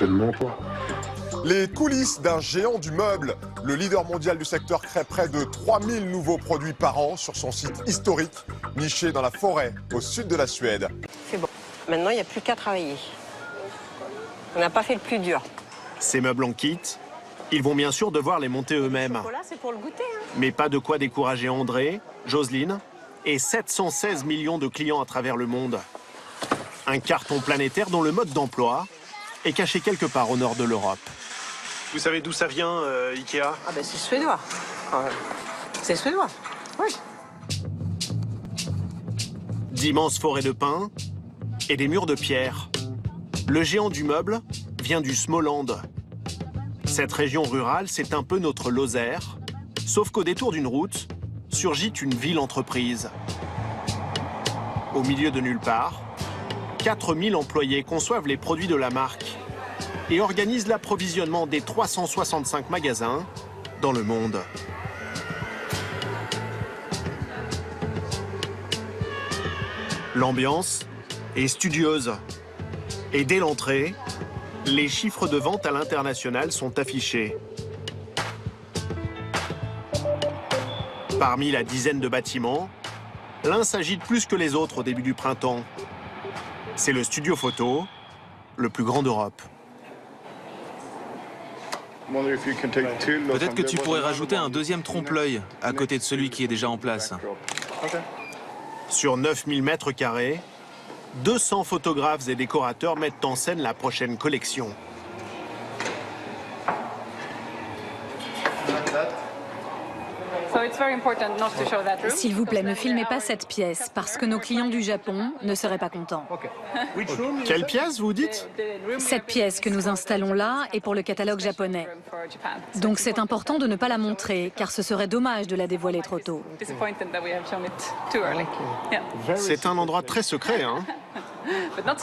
certainement pas. Les coulisses d'un géant du meuble. Le leader mondial du secteur crée près de 3000 nouveaux produits par an sur son site historique, niché dans la forêt au sud de la Suède. C'est bon. Maintenant, il n'y a plus qu'à travailler. On n'a pas fait le plus dur. Ces meubles en kit, ils vont bien sûr devoir les monter eux-mêmes. Voilà, c'est pour le goûter. Mais pas de quoi décourager André, Jocelyne et 716 millions de clients à travers le monde. Un carton planétaire dont le mode d'emploi est caché quelque part au nord de l'Europe. Vous savez d'où ça vient, Ikea? Ah ben c'est suédois. C'est suédois, oui. D'immenses forêts de pins et des murs de pierre. Le géant du meuble vient du Småland. Cette région rurale, c'est un peu notre Lozère, sauf qu'au détour d'une route, surgit une ville-entreprise. Au milieu de nulle part, 4000 employés conçoivent les produits de la marque et organisent l'approvisionnement des 365 magasins dans le monde. L'ambiance est studieuse. Et dès l'entrée, les chiffres de vente à l'international sont affichés. Parmi la dizaine de bâtiments, l'un s'agite plus que les autres au début du printemps. C'est le studio photo, le plus grand d'Europe. Peut-être que tu pourrais rajouter un deuxième trompe-l'œil à côté de celui qui est déjà en place. Sur 9000 mètres carrés, 200 photographes et décorateurs mettent en scène la prochaine collection. S'il vous plaît, ne filmez pas cette pièce, parce que nos clients du Japon ne seraient pas contents. Quelle pièce, vous dites? Cette pièce que nous installons là est pour le catalogue japonais. Donc c'est important de ne pas la montrer, car ce serait dommage de la dévoiler trop tôt. C'est un endroit très secret, hein?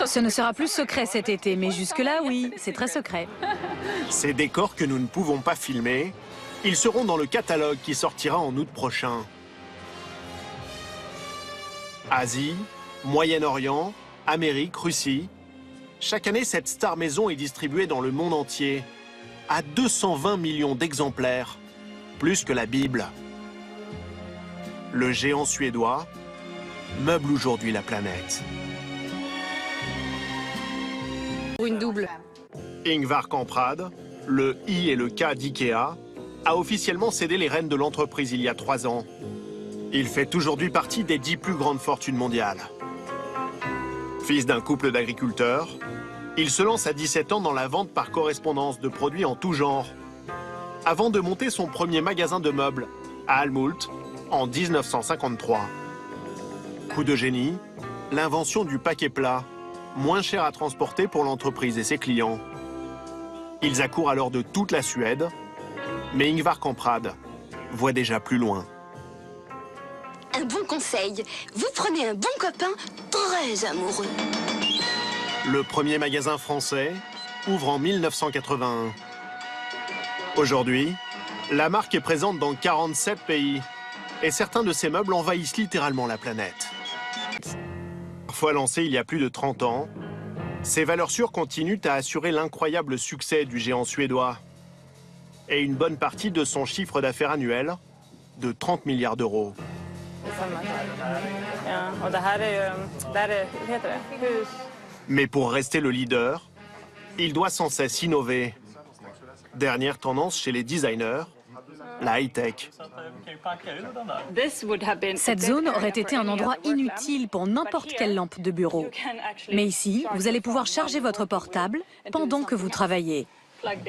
Ce ne sera plus secret cet été, mais jusque-là, oui, c'est très secret. Ces décors que nous ne pouvons pas filmer, ils seront dans le catalogue qui sortira en août prochain. Asie, Moyen-Orient, Amérique, Russie. Chaque année, cette star maison est distribuée dans le monde entier à 220 millions d'exemplaires, plus que la Bible. Le géant suédois meuble aujourd'hui la planète. Une double. Ingvar Kamprad, le I et le K d'IKEA, a officiellement cédé les rênes de l'entreprise il y a 3 ans. Il fait aujourd'hui partie des 10 plus grandes fortunes mondiales. Fils d'un couple d'agriculteurs, il se lance à 17 ans dans la vente par correspondance de produits en tout genre, avant de monter son premier magasin de meubles à Älmhult en 1953. Coup de génie, l'invention du paquet plat, moins cher à transporter pour l'entreprise et ses clients. Ils accourent alors de toute la Suède, mais Ingvar Kamprad voit déjà plus loin. Un bon conseil, vous prenez un bon copain très amoureux. Le premier magasin français ouvre en 1981. Aujourd'hui, la marque est présente dans 47 pays et certains de ses meubles envahissent littéralement la planète. Parfois lancé il y a plus de 30 ans, ces valeurs sûres continuent à assurer l'incroyable succès du géant suédois et une bonne partie de son chiffre d'affaires annuel de 30 milliards d'euros. Mais pour rester le leader, il doit sans cesse innover. Dernière tendance chez les designers, la high-tech. Cette zone aurait été un endroit inutile pour n'importe quelle lampe de bureau. Mais ici, vous allez pouvoir charger votre portable pendant que vous travaillez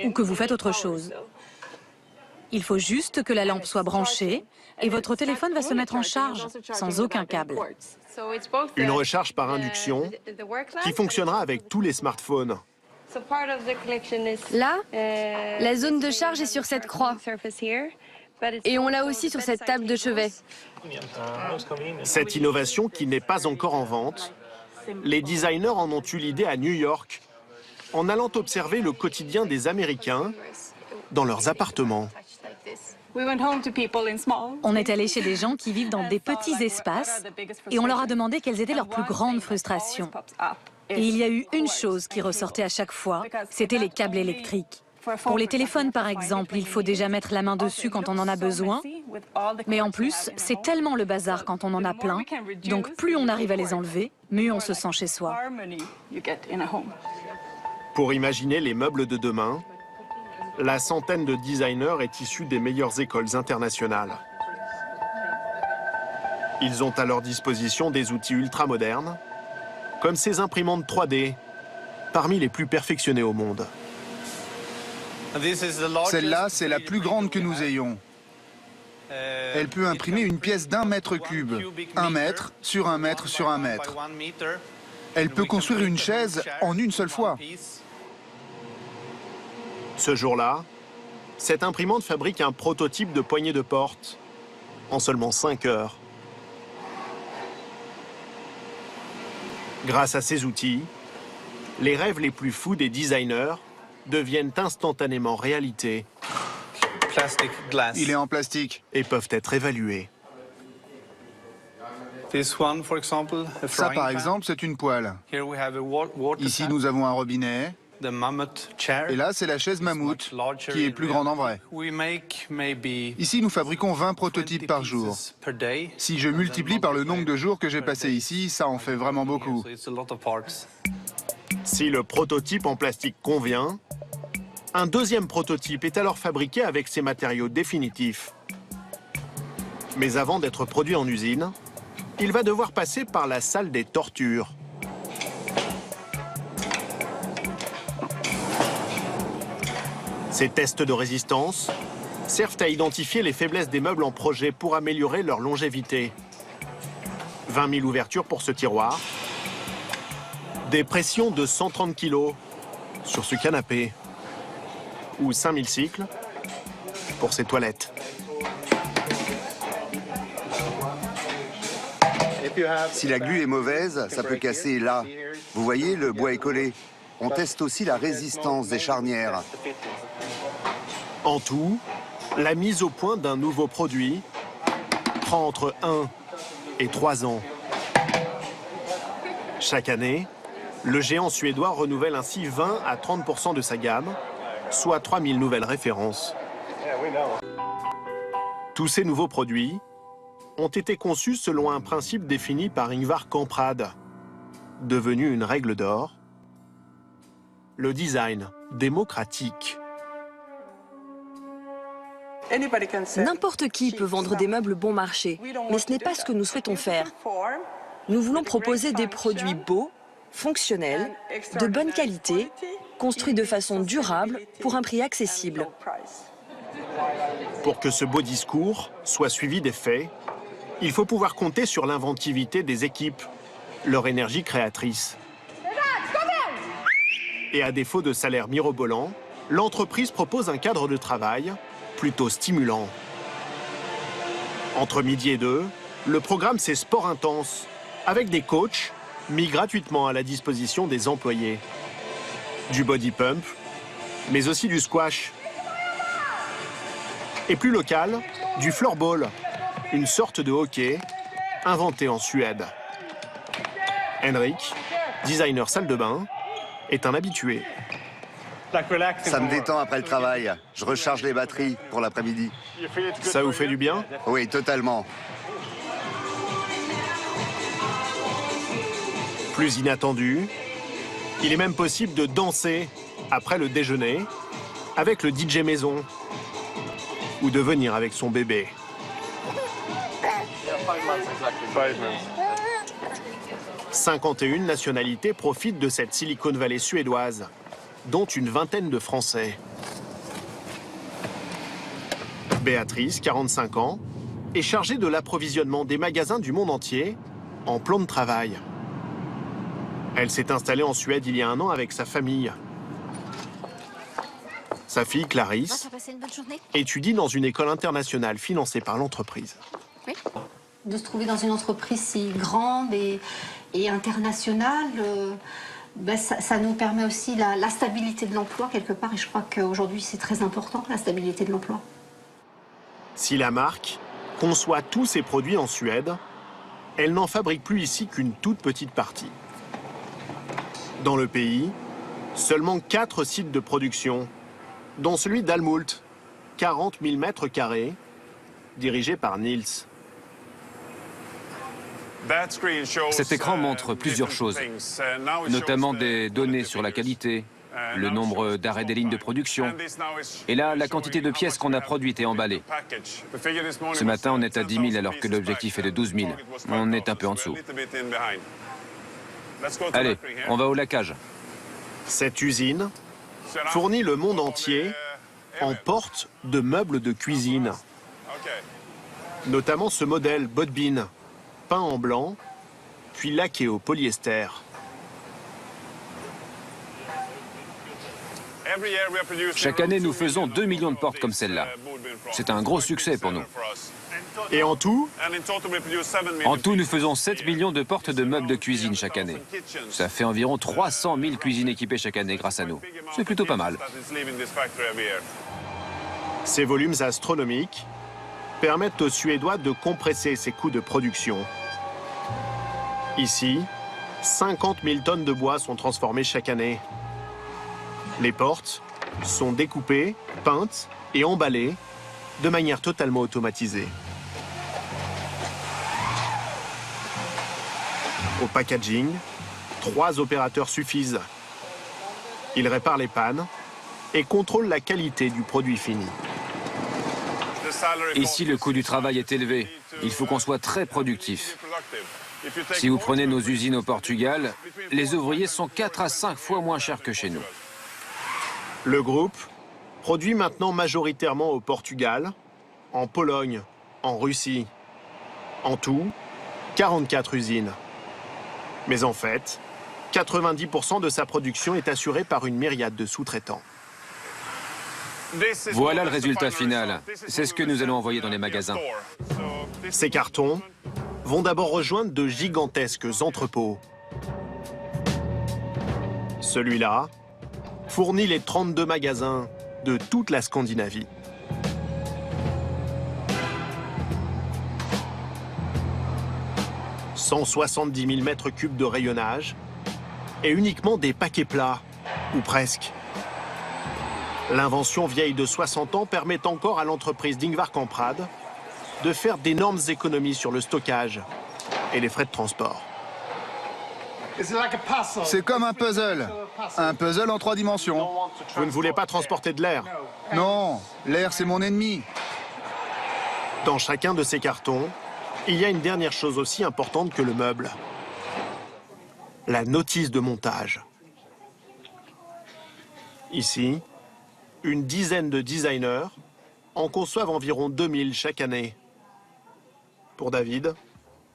ou que vous faites autre chose. Il faut juste que la lampe soit branchée et votre téléphone va se mettre en charge sans aucun câble. Une recharge par induction qui fonctionnera avec tous les smartphones. Là, la zone de charge est sur cette croix. Et on l'a aussi sur cette table de chevet. Cette innovation qui n'est pas encore en vente, les designers en ont eu l'idée à New York, en allant observer le quotidien des Américains dans leurs appartements. On est allé chez des gens qui vivent dans des petits espaces et on leur a demandé quelles étaient leurs plus grandes frustrations. Et il y a eu une chose qui ressortait à chaque fois, c'était les câbles électriques. Pour les téléphones, par exemple, il faut déjà mettre la main dessus quand on en a besoin. Mais en plus, c'est tellement le bazar quand on en a plein. Donc plus on arrive à les enlever, mieux on se sent chez soi. Pour imaginer les meubles de demain, la centaine de designers est issue des meilleures écoles internationales. Ils ont à leur disposition des outils ultramodernes, comme ces imprimantes 3D, parmi les plus perfectionnées au monde. Celle-là, c'est la plus grande que nous ayons. Elle peut imprimer une pièce d'1 mètre cube, 1 mètre sur 1 mètre sur 1 mètre. Elle peut construire une chaise en une seule fois. Ce jour-là, cette imprimante fabrique un prototype de poignée de porte en seulement 5 heures. Grâce à ces outils, les rêves les plus fous des designers deviennent instantanément réalité Il est en plastique. et peuvent être évalués. Ça, par exemple, c'est une poêle. Ici, nous avons un robinet. Et là, c'est la chaise mammouth, qui est plus grande en vrai. Ici, nous fabriquons 20 prototypes par jour. Si je multiplie par le nombre de jours que j'ai passé ici, ça en fait vraiment beaucoup. Si le prototype en plastique convient, un deuxième prototype est alors fabriqué avec ces matériaux définitifs. Mais avant d'être produit en usine, il va devoir passer par la salle des tortures. Ces tests de résistance servent à identifier les faiblesses des meubles en projet pour améliorer leur longévité. 20 000 ouvertures pour ce tiroir. Des pressions de 130 kg sur ce canapé. Ou 5000 cycles pour ces toilettes. Si la glu est mauvaise, ça peut casser là. Vous voyez, le bois est collé. On teste aussi la résistance des charnières. En tout, la mise au point d'un nouveau produit prend entre 1 et 3 ans. Chaque année, le géant suédois renouvelle ainsi 20 à 30% de sa gamme, soit 3000 nouvelles références. Tous ces nouveaux produits ont été conçus selon un principe défini par Ingvar Kamprad, devenu une règle d'or, le design démocratique. N'importe qui peut vendre des meubles bon marché, mais ce n'est pas ce que nous souhaitons faire. Nous voulons proposer des produits beaux, fonctionnels, de bonne qualité, construits de façon durable pour un prix accessible. Pour que ce beau discours soit suivi des faits, il faut pouvoir compter sur l'inventivité des équipes, leur énergie créatrice. Et à défaut de salaire mirobolant, l'entreprise propose un cadre de travail plutôt stimulant. Entre midi et 2, le programme c'est sport intense, avec des coachs mis gratuitement à la disposition des employés. Du body pump, mais aussi du squash. Et plus local, du floorball, une sorte de hockey inventé en Suède. Henrik, designer salle de bain, est un habitué. Ça me détend après le travail. Je recharge les batteries pour l'après-midi. Ça vous fait du bien? Oui, totalement. Plus inattendu, il est même possible de danser après le déjeuner avec le DJ maison ou de venir avec son bébé. « 51 nationalités profitent de cette Silicon Valley suédoise, dont une vingtaine de Français. Béatrice, 45 ans, est chargée de l'approvisionnement des magasins du monde entier en plan de travail. Elle s'est installée en Suède il y a 1 an avec sa famille. Sa fille, Clarisse, étudie dans une école internationale financée par l'entreprise. Oui. De se trouver dans une entreprise si grande et internationale, ça nous permet aussi la stabilité de l'emploi quelque part. Et je crois qu'aujourd'hui, c'est très important, la stabilité de l'emploi. Si la marque conçoit tous ses produits en Suède, elle n'en fabrique plus ici qu'une toute petite partie. Dans le pays, seulement 4 sites de production, dont celui d'Almoult, 40 000 mètres carrés, dirigé par Niels. Cet écran montre plusieurs choses, notamment des données sur la qualité, le nombre d'arrêts des lignes de production, et là, la quantité de pièces qu'on a produites et emballées. Ce matin, on est à 10 000 alors que l'objectif est de 12 000. On est un peu en dessous. Allez, on va au lacage. Cette usine fournit le monde entier en portes de meubles de cuisine. Notamment ce modèle Bodbin, peint en blanc, puis laqué au polyester. Chaque année, nous faisons 2 millions de portes comme celle-là. C'est un gros succès pour nous. Et en tout, nous faisons 7 millions de portes de meubles de cuisine chaque année. Ça fait environ 300 000 cuisines équipées chaque année grâce à nous. C'est plutôt pas mal. Ces volumes astronomiques permettent aux Suédois de compresser ces coûts de production. Ici, 50 000 tonnes de bois sont transformées chaque année. Les portes sont découpées, peintes et emballées de manière totalement automatisée. Au packaging, 3 opérateurs suffisent. Ils réparent les pannes et contrôlent la qualité du produit fini. Ici, le coût du travail est élevé. Il faut qu'on soit très productif. Si vous prenez nos usines au Portugal, les ouvriers sont 4 à 5 fois moins chers que chez nous. Le groupe produit maintenant majoritairement au Portugal, en Pologne, en Russie. En tout, 44 usines. Mais en fait, 90% de sa production est assurée par une myriade de sous-traitants. Voilà le résultat final. C'est ce que nous allons envoyer dans les magasins. Ces cartons vont d'abord rejoindre de gigantesques entrepôts. Celui-là fournit les 32 magasins de toute la Scandinavie. « 170 000 mètres cubes de rayonnage et uniquement des paquets plats, ou presque. L'invention vieille de 60 ans permet encore à l'entreprise d'Ingvar Kamprad de faire d'énormes économies sur le stockage et les frais de transport. C'est comme un puzzle en 3 dimensions. Vous ne voulez pas transporter de l'air? Non, l'air c'est mon ennemi. Dans chacun de ces cartons, il y a une dernière chose aussi importante que le meuble. La notice de montage. Ici, une dizaine de designers en conçoivent environ 2000 chaque année. Pour David,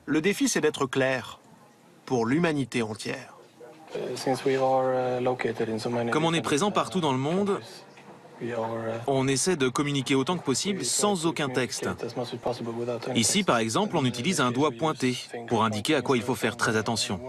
le défi c'est d'être clair pour l'humanité entière. Comme on est présent partout dans le monde, on essaie de communiquer autant que possible sans aucun texte. Ici, par exemple, on utilise un doigt pointé pour indiquer à quoi il faut faire très attention.